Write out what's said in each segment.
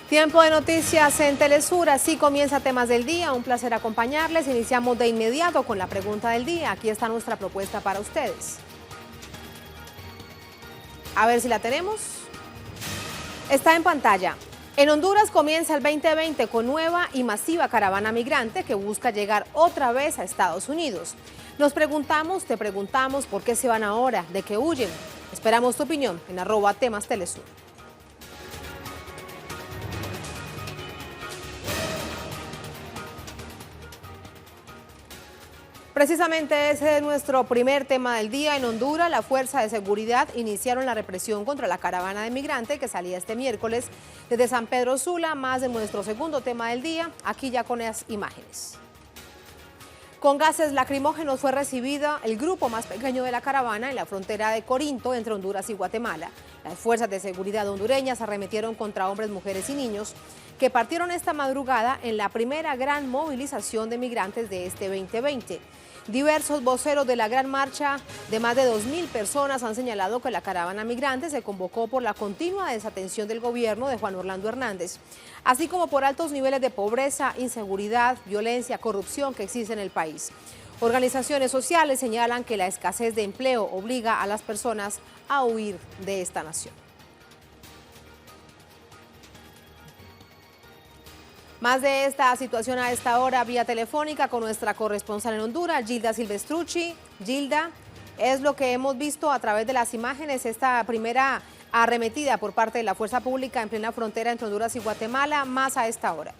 Tiempo de noticias en Telesur, así comienza Temas del Día. Un placer acompañarles. Iniciamos de inmediato con la pregunta del día. Aquí está nuestra propuesta para ustedes. A ver si la tenemos. Está en pantalla. En Honduras comienza el 2020 con nueva y masiva caravana migrante que busca llegar otra vez a Estados Unidos. Nos preguntamos, te preguntamos, ¿por qué se van ahora? ¿De qué huyen? Esperamos tu opinión en @temastelesur. Precisamente ese es nuestro primer tema del día. En Honduras, la Fuerza de Seguridad iniciaron la represión contra la caravana de migrantes que salía este miércoles desde San Pedro Sula, más de nuestro segundo tema del día, aquí ya con las imágenes. Con gases lacrimógenos fue recibida el grupo más pequeño de la caravana en la frontera de Corinto entre Honduras y Guatemala. Las fuerzas de seguridad hondureñas arremetieron contra hombres, mujeres y niños que partieron esta madrugada en la primera gran movilización de migrantes de este 2020. Diversos voceros de la gran marcha de más de 2.000 personas han señalado que la caravana migrante se convocó por la continua desatención del gobierno de Juan Orlando Hernández, así como por altos niveles de pobreza, inseguridad, violencia, corrupción que existe en el país. Organizaciones sociales señalan que la escasez de empleo obliga a las personas a huir de esta nación. Más de esta situación a esta hora vía telefónica con nuestra corresponsal en Honduras, Gilda Silvestrucci. Gilda, es lo que hemos visto a través de las imágenes, esta primera arremetida por parte de la fuerza pública en plena frontera entre Honduras y Guatemala, más a esta hora.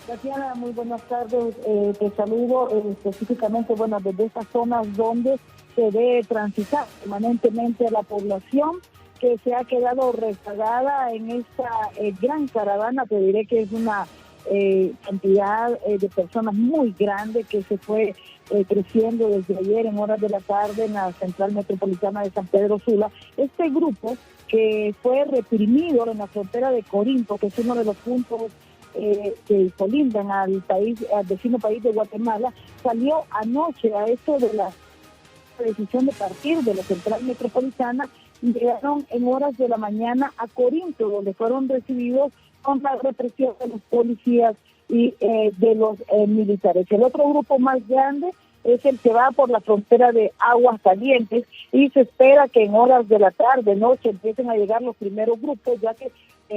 Tatiana, muy buenas tardes. Te saludo específicamente, desde estas zonas donde se ve transitar permanentemente a la población que se ha quedado rezagada en esta gran caravana. Te diré que es una cantidad de personas muy grande que se fue creciendo desde ayer en horas de la tarde en la central metropolitana de San Pedro Sula. Este grupo que fue reprimido en la frontera de Corinto, que es uno de los puntos que colindan al vecino país de Guatemala, salió anoche a esto de la decisión de partir de la central metropolitana y llegaron en horas de la mañana a Corinto, donde fueron recibidos con la represión de los policías y de los militares. El otro grupo más grande es el que va por la frontera de Aguascalientes y se espera que en horas de la tarde, noche, empiecen a llegar los primeros grupos, ya que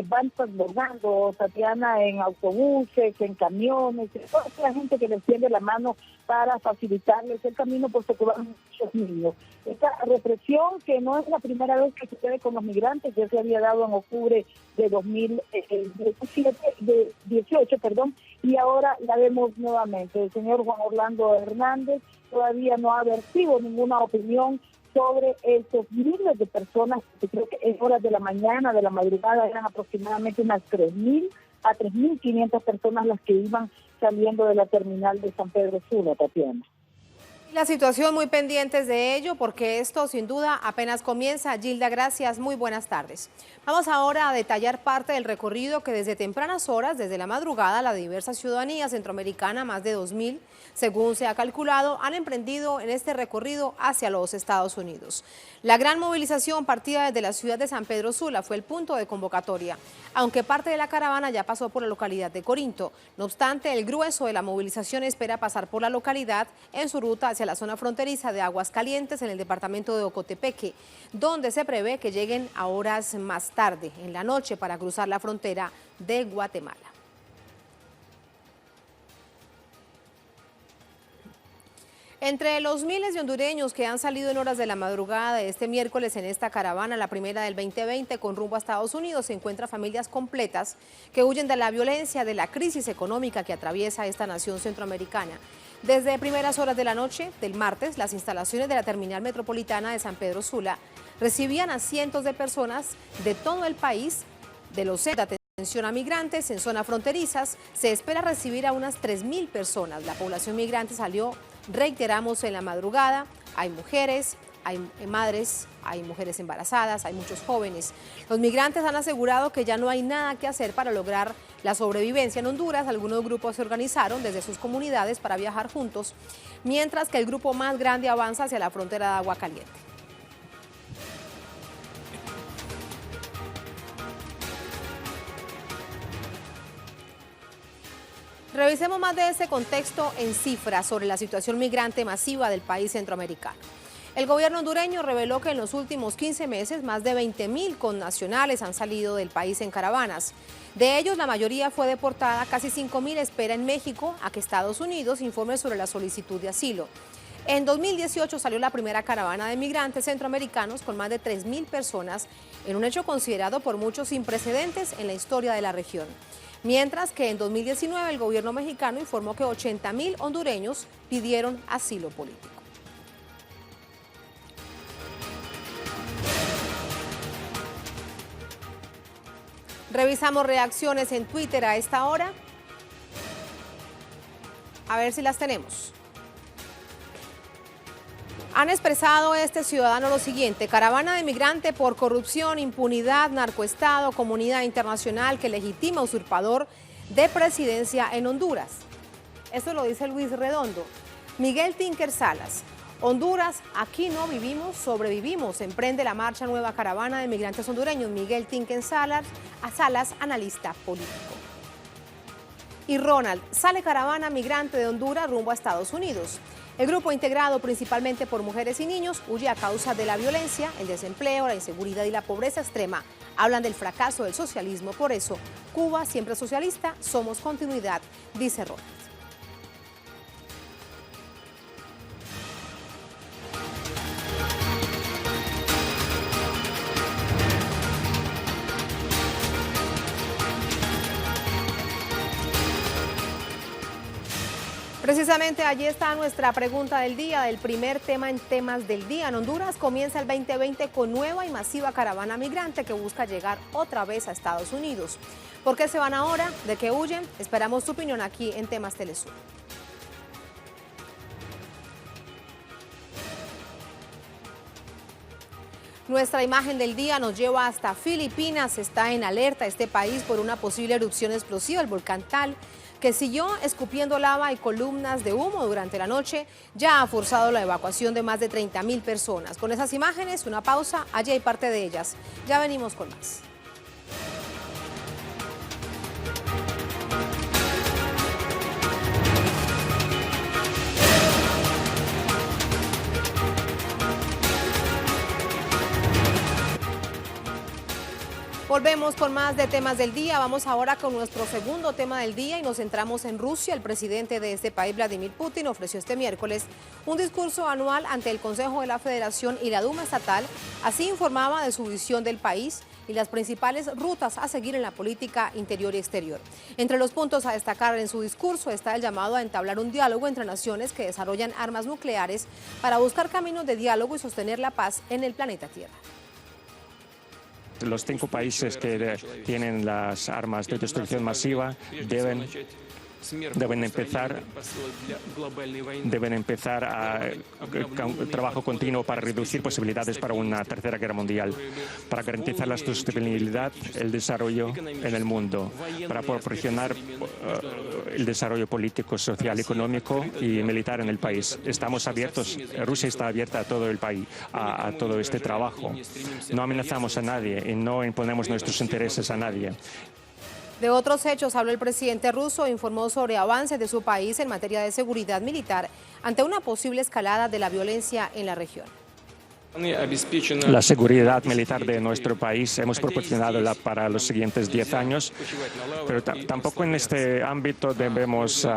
van transbordando, Tatiana, en autobuses, en camiones, toda la gente que les tiende la mano para facilitarles el camino, porque van muchos niños. Esta represión, que no es la primera vez que sucede con los migrantes, ya se había dado en octubre de 2018, y ahora la vemos nuevamente. El señor Juan Orlando Hernández todavía no ha vertido ninguna opinión sobre estos miles de personas, que creo que en horas de la mañana, de la madrugada, eran aproximadamente unas 3.000 a 3.500 personas las que iban saliendo de la terminal de San Pedro Sula, Tatiana. La situación muy pendientes de ello, porque esto sin duda apenas comienza. Gilda, gracias, muy buenas tardes. Vamos ahora a detallar parte del recorrido que desde tempranas horas, desde la madrugada, la diversa ciudadanía centroamericana, más de 2.000, según se ha calculado, han emprendido en este recorrido hacia los Estados Unidos. La gran movilización partida desde la ciudad de San Pedro Sula fue el punto de convocatoria, aunque parte de la caravana ya pasó por la localidad de Corinto. No obstante, el grueso de la movilización espera pasar por la localidad en su ruta hacia la zona fronteriza de Aguascalientes en el departamento de Ocotepeque, donde se prevé que lleguen a horas más tarde, en la noche, para cruzar la frontera de Guatemala. Entre los miles de hondureños que han salido en horas de la madrugada de este miércoles en esta caravana, la primera del 2020 con rumbo a Estados Unidos, se encuentran familias completas que huyen de la violencia, de la crisis económica que atraviesa esta nación centroamericana. Desde primeras horas de la noche del martes, las instalaciones de la terminal metropolitana de San Pedro Sula recibían a cientos de personas de todo el país. De los centros de atención a migrantes en zonas fronterizas, se espera recibir a unas 3.000 personas. La población migrante salió, reiteramos, en la madrugada. Hay mujeres, hay madres, hay mujeres embarazadas, hay muchos jóvenes. Los migrantes han asegurado que ya no hay nada que hacer para lograr la sobrevivencia en Honduras. Algunos grupos se organizaron desde sus comunidades para viajar juntos, mientras que el grupo más grande avanza hacia la frontera de Aguascalientes. Revisemos más de ese contexto en cifras sobre la situación migrante masiva del país centroamericano. El gobierno hondureño reveló que en los últimos 15 meses más de 20.000 connacionales han salido del país en caravanas. De ellos, la mayoría fue deportada, casi 5.000 espera en México a que Estados Unidos informe sobre la solicitud de asilo. En 2018 salió la primera caravana de migrantes centroamericanos con más de 3.000 personas, en un hecho considerado por muchos sin precedentes en la historia de la región. Mientras que en 2019 el gobierno mexicano informó que 80.000 hondureños pidieron asilo político. Revisamos reacciones en Twitter a esta hora. A ver si las tenemos. Han expresado este ciudadano lo siguiente: caravana de migrante por corrupción, impunidad, narcoestado, comunidad internacional que legitima usurpador de presidencia en Honduras. Esto lo dice Luis Redondo. Miguel Tinker Salas: Honduras, aquí no vivimos, sobrevivimos. Emprende la marcha nueva caravana de migrantes hondureños. Miguel Tinker Salas, analista político. Y Ronald: sale caravana migrante de Honduras rumbo a Estados Unidos. El grupo, integrado principalmente por mujeres y niños, huye a causa de la violencia, el desempleo, la inseguridad y la pobreza extrema. Hablan del fracaso del socialismo. Por eso, Cuba siempre socialista, somos continuidad, dice Ronald. Precisamente allí está nuestra pregunta del día, del primer tema en temas del día. En Honduras comienza el 2020 con nueva y masiva caravana migrante que busca llegar otra vez a Estados Unidos. ¿Por qué se van ahora? ¿De qué huyen? Esperamos tu opinión aquí en Temas Telesur. Nuestra imagen del día nos lleva hasta Filipinas. Está en alerta este país por una posible erupción explosiva, el volcán Tal, que siguió escupiendo lava y columnas de humo durante la noche, ya ha forzado la evacuación de más de 30.000 personas. Con esas imágenes, una pausa, allí hay parte de ellas. Ya venimos con más. Volvemos con más de temas del día. Vamos ahora con nuestro segundo tema del día y nos centramos en Rusia. El presidente de este país, Vladimir Putin, ofreció este miércoles un discurso anual ante el Consejo de la Federación y la Duma Estatal. Así informaba de su visión del país y las principales rutas a seguir en la política interior y exterior. Entre los puntos a destacar en su discurso está el llamado a entablar un diálogo entre naciones que desarrollan armas nucleares para buscar caminos de diálogo y sostener la paz en el planeta Tierra. Los 5 países que tienen las armas de destrucción masiva deben empezar a un trabajo continuo para reducir posibilidades para una tercera guerra mundial, para garantizar la sostenibilidad, el desarrollo en el mundo, para proporcionar el desarrollo político, social, económico y militar en el país. Estamos abiertos, Rusia está abierta a todo el país, a todo este trabajo. No amenazamos a nadie y no imponemos nuestros intereses a nadie. De otros hechos habló el presidente ruso e informó sobre avances de su país en materia de seguridad militar ante una posible escalada de la violencia en la región. La seguridad militar de nuestro país hemos proporcionado para los siguientes 10 años, pero tampoco en este ámbito debemos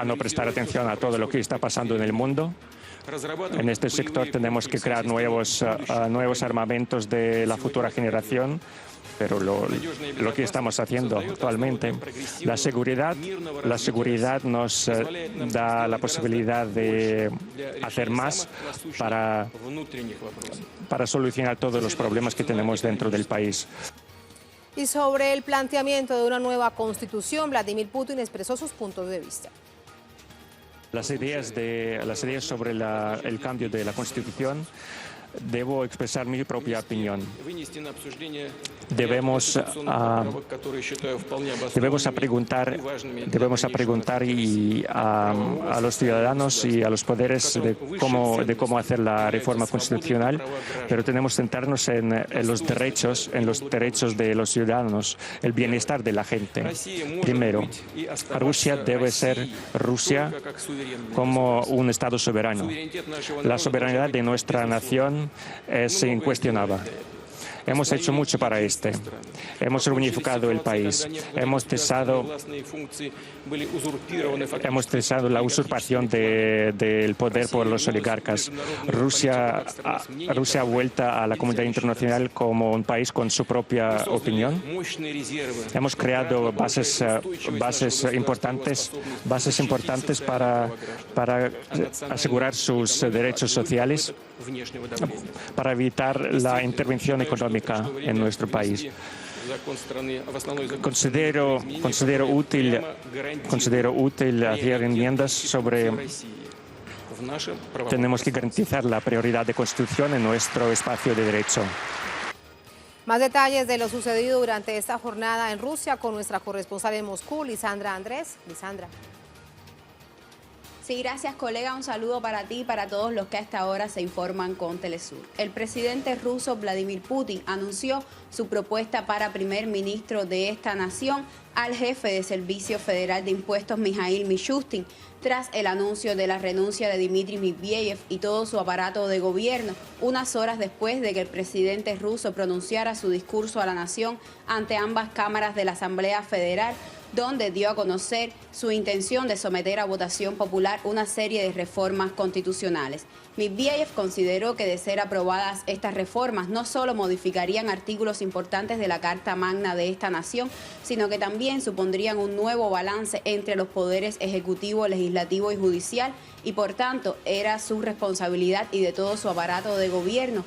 no prestar atención a todo lo que está pasando en el mundo. En este sector tenemos que crear nuevos armamentos de la futura generación. Pero lo que estamos haciendo actualmente, la seguridad nos da la posibilidad de hacer más para solucionar todos los problemas que tenemos dentro del país. Y sobre el planteamiento de una nueva constitución, Vladimir Putin expresó sus puntos de vista. Las ideas sobre el cambio de la Constitución debo expresar mi propia opinión. Debemos preguntar a los ciudadanos y a los poderes de cómo hacer la reforma constitucional, pero tenemos que centrarnos en los derechos de los ciudadanos, el bienestar de la gente. Primero, Rusia debe ser Rusia como un Estado soberano. La soberanía de nuestra nación es incuestionable. Hemos hecho mucho para Hemos reunificado el país. Hemos cesado la usurpación del poder por los oligarcas. Rusia ha vuelto a la comunidad internacional como un país con su propia opinión. Hemos creado bases importantes para asegurar sus derechos sociales, para evitar la intervención económica en nuestro país. Considero útil hacer enmiendas sobre. Tenemos que garantizar la prioridad de Constitución en nuestro espacio de derecho. Más detalles de lo sucedido durante esta jornada en Rusia con nuestra corresponsal en Moscú, Lisandra Andrés. Lisandra. Sí, gracias, colega. Un saludo para ti y para todos los que a esta hora se informan con Telesur. El presidente ruso Vladimir Putin anunció su propuesta para primer ministro de esta nación al jefe de Servicio Federal de Impuestos, Mikhail Mishustin, tras el anuncio de la renuncia de Dmitry Medvedev y todo su aparato de gobierno, unas horas después de que el presidente ruso pronunciara su discurso a la nación ante ambas cámaras de la Asamblea Federal, donde dio a conocer su intención de someter a votación popular una serie de reformas constitucionales. Medvedev consideró que de ser aprobadas estas reformas no solo modificarían artículos importantes de la Carta Magna de esta nación, sino que también supondrían un nuevo balance entre los poderes ejecutivo, legislativo y judicial, y por tanto era su responsabilidad y de todo su aparato de gobierno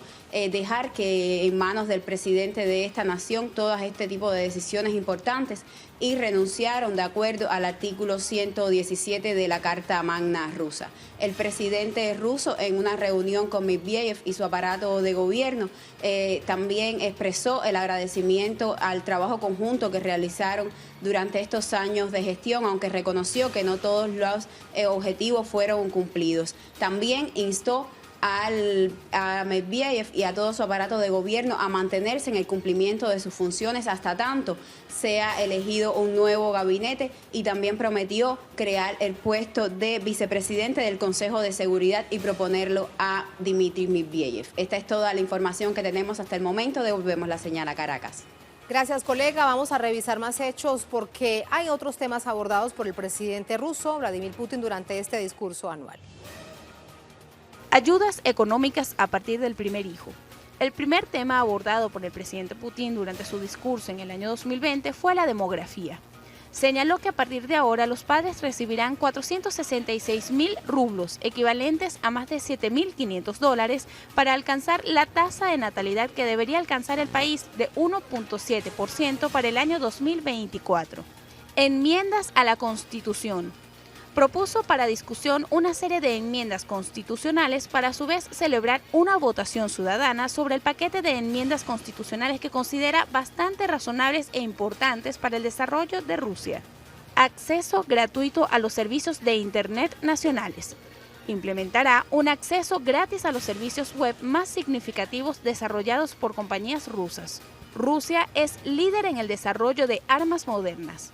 dejar que en manos del presidente de esta nación todas este tipo de decisiones importantes, y renunciaron de acuerdo al artículo 117 de la Carta Magna rusa. El presidente ruso, en una reunión con Medvedev y su aparato de gobierno, también expresó el agradecimiento al trabajo conjunto que realizaron durante estos años de gestión, aunque reconoció que no todos los objetivos fueron cumplidos. También instó a Medvedev y a todo su aparato de gobierno a mantenerse en el cumplimiento de sus funciones hasta tanto sea elegido un nuevo gabinete, y también prometió crear el puesto de vicepresidente del Consejo de Seguridad y proponerlo a Dmitry Medvedev. Esta es toda la información que tenemos hasta el momento. Devolvemos la señal a Caracas. Gracias, colega. Vamos a revisar más hechos porque hay otros temas abordados por el presidente ruso, Vladimir Putin, durante este discurso anual. Ayudas económicas a partir del primer hijo. El primer tema abordado por el presidente Putin durante su discurso en el año 2020 fue la demografía. Señaló que a partir de ahora los padres recibirán 466.000 rublos, equivalentes a más de $7.500, para alcanzar la tasa de natalidad que debería alcanzar el país de 1.7% para el año 2024. Enmiendas a la Constitución. Propuso para discusión una serie de enmiendas constitucionales para a su vez celebrar una votación ciudadana sobre el paquete de enmiendas constitucionales que considera bastante razonables e importantes para el desarrollo de Rusia. Acceso gratuito a los servicios de Internet nacionales. Implementará un acceso gratis a los servicios web más significativos desarrollados por compañías rusas. Rusia es líder en el desarrollo de armas modernas.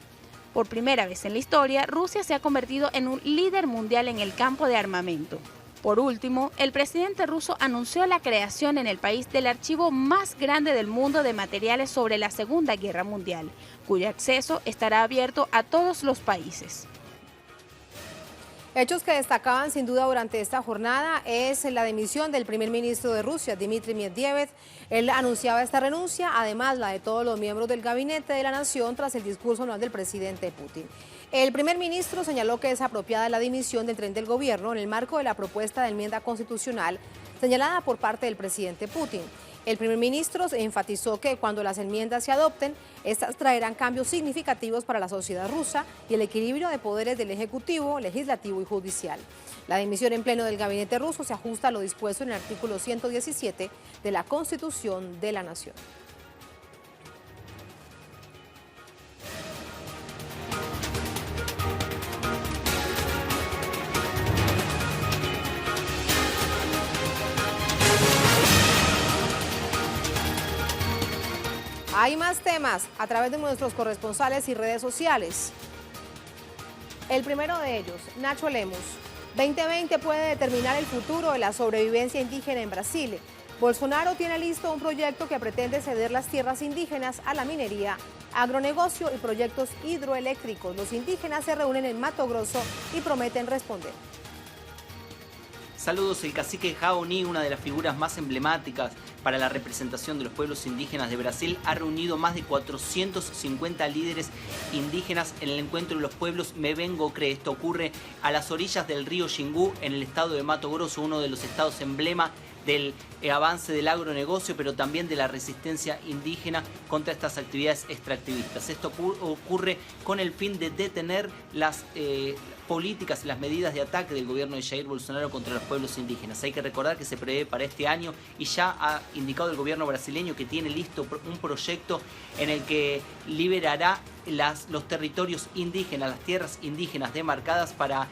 Por primera vez en la historia, Rusia se ha convertido en un líder mundial en el campo de armamento. Por último, el presidente ruso anunció la creación en el país del archivo más grande del mundo de materiales sobre la Segunda Guerra Mundial, cuyo acceso estará abierto a todos los países. Hechos que destacaban sin duda durante esta jornada es la dimisión del primer ministro de Rusia, Dmitry Medvedev. Él anunciaba esta renuncia, además la de todos los miembros del gabinete de la nación tras el discurso anual del presidente Putin. El primer ministro señaló que es apropiada la dimisión del tren del gobierno en el marco de la propuesta de enmienda constitucional señalada por parte del presidente Putin. El primer ministro enfatizó que cuando las enmiendas se adopten, estas traerán cambios significativos para la sociedad rusa y el equilibrio de poderes del Ejecutivo, Legislativo y Judicial. La dimisión en pleno del gabinete ruso se ajusta a lo dispuesto en el artículo 117 de la Constitución de la Nación. Hay más temas a través de nuestros corresponsales y redes sociales. El primero de ellos, Nacho Lemos. 2020 puede determinar el futuro de la sobrevivencia indígena en Brasil. Bolsonaro tiene listo un proyecto que pretende ceder las tierras indígenas a la minería, agronegocio y proyectos hidroeléctricos. Los indígenas se reúnen en Mato Grosso y prometen responder. Saludos, el cacique Raoni, una de las figuras más emblemáticas para la representación de los pueblos indígenas de Brasil, ha reunido más de 450 líderes indígenas en el encuentro de los pueblos Mebengocre. Esto ocurre a las orillas del río Xingu, en el estado de Mato Grosso, uno de los estados emblema del avance del agronegocio, pero también de la resistencia indígena contra estas actividades extractivistas. Esto ocurre con el fin de detener las políticas y las medidas de ataque del gobierno de Jair Bolsonaro contra los pueblos indígenas. Hay que recordar que se prevé para este año y ya ha indicado el gobierno brasileño que tiene listo un proyecto en el que liberará los territorios indígenas, las tierras indígenas demarcadas para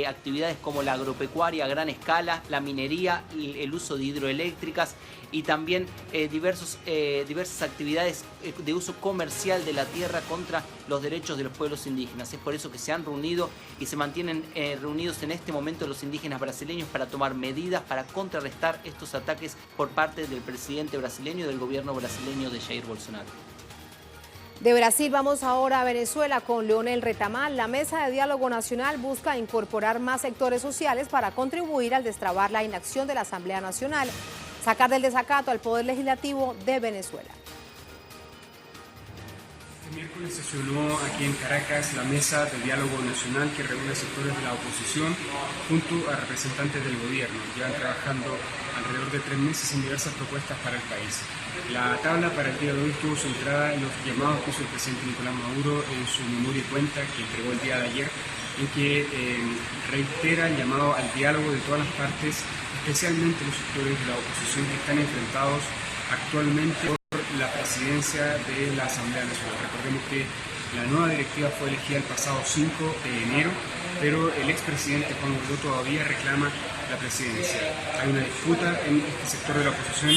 actividades como la agropecuaria a gran escala, la minería, el uso de hidroeléctricas y también diversas actividades de uso comercial de la tierra contra los derechos de los pueblos indígenas. Es por eso que se han reunido y se mantienen reunidos en este momento los indígenas brasileños para tomar medidas para contrarrestar estos ataques por parte del presidente brasileño y del gobierno brasileño de Jair Bolsonaro. De Brasil vamos ahora a Venezuela con Leonel Retamal. La Mesa de Diálogo Nacional busca incorporar más sectores sociales para contribuir al destrabar la inacción de la Asamblea Nacional, sacar del desacato al Poder Legislativo de Venezuela. Este miércoles sesionó aquí en Caracas la Mesa de Diálogo Nacional que reúne sectores de la oposición junto a representantes del gobierno. Llevan trabajando alrededor de 3 meses en diversas propuestas para el país. La tabla para el día de hoy estuvo centrada en los llamados que hizo el presidente Nicolás Maduro en su memoria y cuenta que entregó el día de ayer, en que reitera el llamado al diálogo de todas las partes, especialmente los sectores de la oposición que están enfrentados actualmente por la presidencia de la Asamblea Nacional. Recordemos que la nueva directiva fue elegida el pasado 5 de enero, pero el expresidente Juan Guaidó todavía reclama la presidencia. Hay una disputa en este sector de la oposición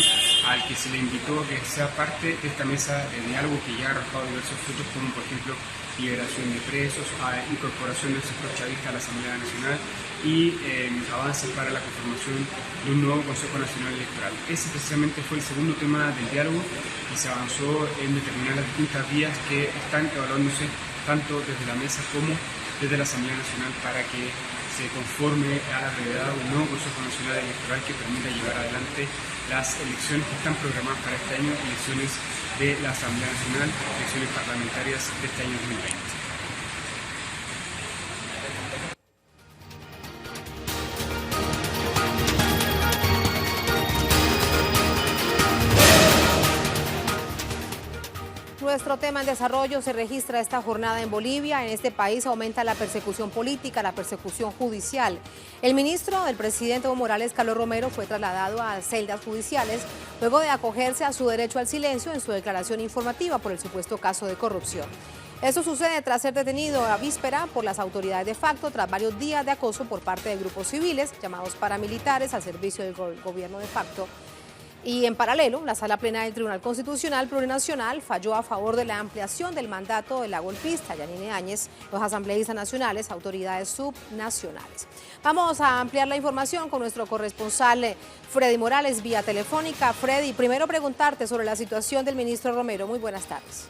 al que se le invitó a que sea parte de esta mesa de diálogo que ya ha arrojado diversos frutos, como por ejemplo liberación de presos, incorporación del sector chavista a la Asamblea Nacional y avances para la conformación de un nuevo Consejo Nacional Electoral. Ese precisamente fue el segundo tema del diálogo y se avanzó en determinar las distintas vías que están evaluándose tanto desde la mesa como desde la Asamblea Nacional para que se conforme a la brevedad un nuevo Consejo Nacional Electoral que permita llevar adelante las elecciones que están programadas para este año, elecciones de la Asamblea Nacional, elecciones parlamentarias de este año 2020. Nuestro tema en desarrollo se registra esta jornada en Bolivia. En este país aumenta la persecución política, la persecución judicial. El ministro del presidente Evo Morales, Carlos Romero, fue trasladado a celdas judiciales luego de acogerse a su derecho al silencio en su declaración informativa por el supuesto caso de corrupción. Esto sucede tras ser detenido a víspera por las autoridades de facto tras varios días de acoso por parte de grupos civiles llamados paramilitares al servicio del gobierno de facto. Y en paralelo, la Sala Plena del Tribunal Constitucional Plurinacional falló a favor de la ampliación del mandato de la golpista Yanine Áñez, los asambleístas nacionales, autoridades subnacionales. Vamos a ampliar la información con nuestro corresponsal Freddy Morales vía telefónica. Freddy, primero preguntarte sobre la situación del ministro Romero. Muy buenas tardes.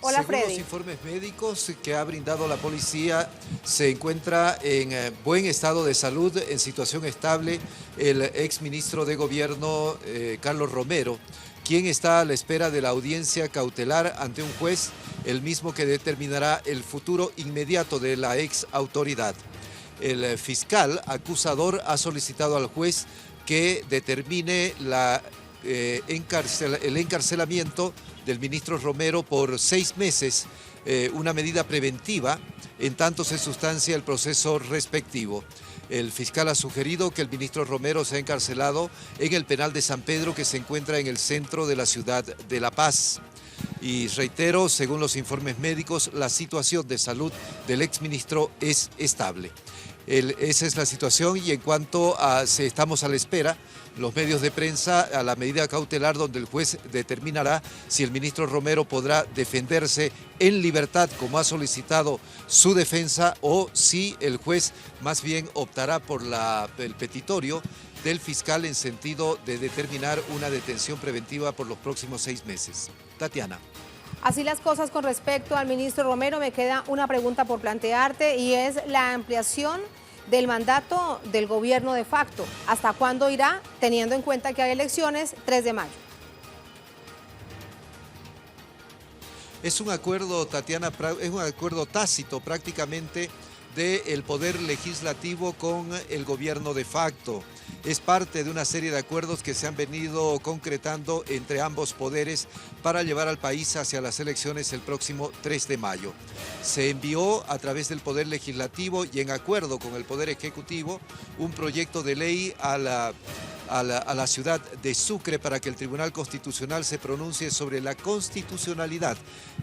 Hola, Según Freddy. los informes médicos que ha brindado la policía, se encuentra en buen estado de salud, en situación estable, el exministro de Gobierno, Carlos Romero, quien está a la espera de la audiencia cautelar ante un juez, el mismo que determinará el futuro inmediato de la ex autoridad. El fiscal acusador ha solicitado al juez que determine el encarcelamiento del ministro Romero por 6 meses, una medida preventiva, en tanto se sustancia el proceso respectivo. El fiscal ha sugerido que el ministro Romero sea encarcelado en el penal de San Pedro, que se encuentra en el centro de la ciudad de La Paz. Y reitero, según los informes médicos, la situación de salud del exministro es estable. Esa es la situación, y en cuanto a si estamos a la espera, los medios de prensa, a la medida cautelar donde el juez determinará si el ministro Romero podrá defenderse en libertad como ha solicitado su defensa, o si el juez más bien optará por el petitorio del fiscal en sentido de determinar una detención preventiva por los próximos 6 meses. Tatiana. Así las cosas con respecto al ministro Romero. Me queda una pregunta por plantearte, y es la ampliación del mandato del gobierno de facto. ¿Hasta cuándo irá, teniendo en cuenta que hay elecciones 3 de mayo? Es un acuerdo, Tatiana, es un acuerdo tácito prácticamente del poder legislativo con el gobierno de facto. Es parte de una serie de acuerdos que se han venido concretando entre ambos poderes para llevar al país hacia las elecciones el próximo 3 de mayo. Se envió a través del Poder Legislativo y en acuerdo con el Poder Ejecutivo un proyecto de ley a la ciudad de Sucre para que el Tribunal Constitucional se pronuncie sobre la constitucionalidad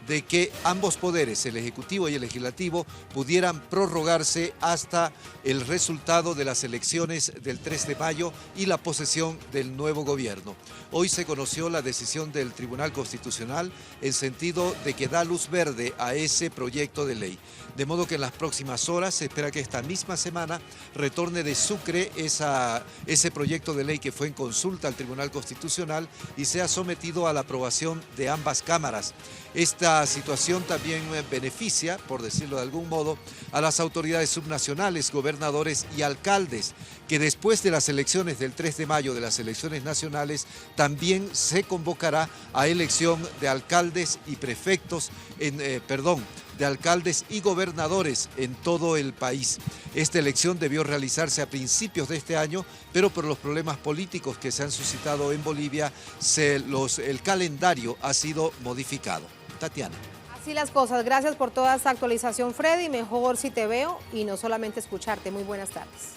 de que ambos poderes, el Ejecutivo y el Legislativo, pudieran prorrogarse hasta el resultado de las elecciones del 3 de mayo y la posesión del nuevo gobierno. Hoy se conoció la decisión del Tribunal Constitucional en sentido de que da luz verde a ese proyecto de ley. De modo que en las próximas horas se espera que esta misma semana retorne de Sucre ese proyecto de ley que fue en consulta al Tribunal Constitucional y sea sometido a la aprobación de ambas cámaras. Esta situación también beneficia, por decirlo de algún modo, a las autoridades subnacionales, gobernadores y alcaldes, que después de las elecciones del 3 de mayo, de las elecciones nacionales, también se convocará a elección de alcaldes y prefectos, de alcaldes y gobernadores en todo el país. Esta elección debió realizarse a principios de este año, pero por los problemas políticos que se han suscitado en Bolivia, el calendario ha sido modificado. Tatiana. Así las cosas. Gracias por toda esta actualización, Freddy. Mejor si te veo y no solamente escucharte. Muy buenas tardes.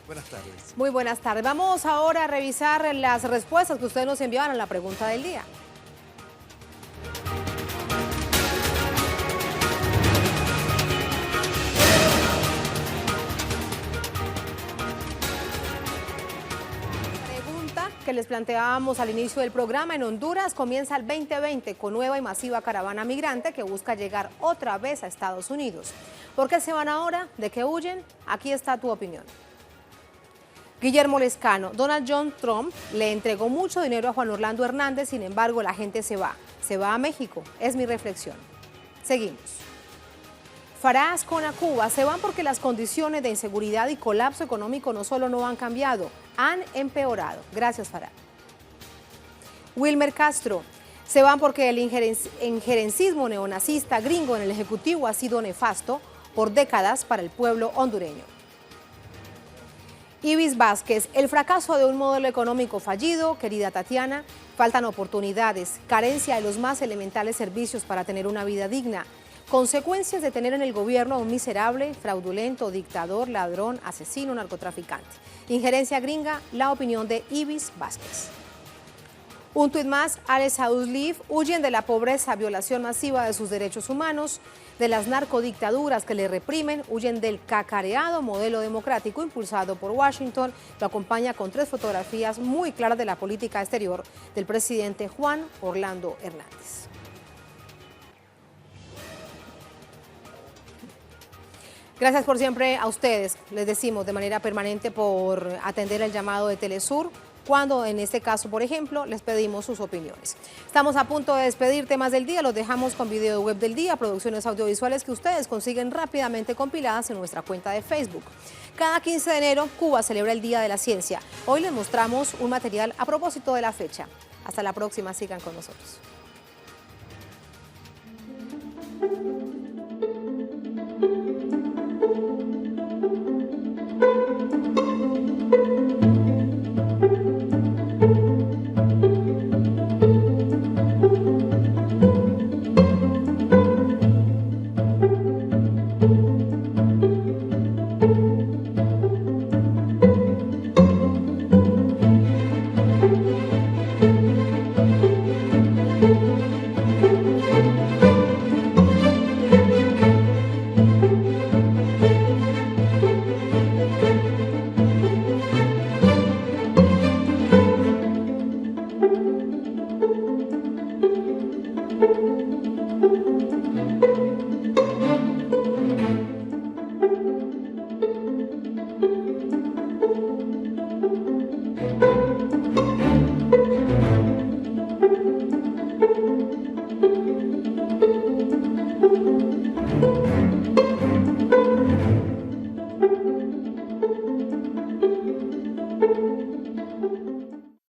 Buenas tardes. Muy buenas tardes. Vamos ahora a revisar las respuestas que ustedes nos enviaron a la pregunta del día. Que les planteábamos al inicio del programa: en Honduras comienza el 2020 con nueva y masiva caravana migrante que busca llegar otra vez a Estados Unidos. ¿Por qué se van ahora? ¿De qué huyen? Aquí está tu opinión. Guillermo Lescano: Donald John Trump le entregó mucho dinero a Juan Orlando Hernández, sin embargo la gente se va a México, es mi reflexión. Seguimos. Faraz con Cuba: se van porque las condiciones de inseguridad y colapso económico no solo no han cambiado, han empeorado. Gracias, Faraz. Wilmer Castro: se van porque el injerencismo neonazista gringo en el Ejecutivo ha sido nefasto por décadas para el pueblo hondureño. Ibis Vázquez: el fracaso de un modelo económico fallido, querida Tatiana, faltan oportunidades, carencia de los más elementales servicios para tener una vida digna. Consecuencias de tener en el gobierno a un miserable, fraudulento, dictador, ladrón, asesino, narcotraficante. Injerencia gringa, la opinión de Ibis Vázquez. Un tuit más: Alex Ausliv: huyen de la pobreza, violación masiva de sus derechos humanos, de las narcodictaduras que le reprimen, huyen del cacareado modelo democrático impulsado por Washington. Lo acompaña con 3 fotografías muy claras de la política exterior del presidente Juan Orlando Hernández. Gracias por siempre a ustedes, les decimos de manera permanente, por atender el llamado de Telesur, cuando en este caso, por ejemplo, les pedimos sus opiniones. Estamos a punto de despedir Temas del Día, los dejamos con video web del día, producciones audiovisuales que ustedes consiguen rápidamente compiladas en nuestra cuenta de Facebook. Cada 15 de enero, Cuba celebra el Día de la Ciencia. Hoy les mostramos un material a propósito de la fecha. Hasta la próxima, sigan con nosotros.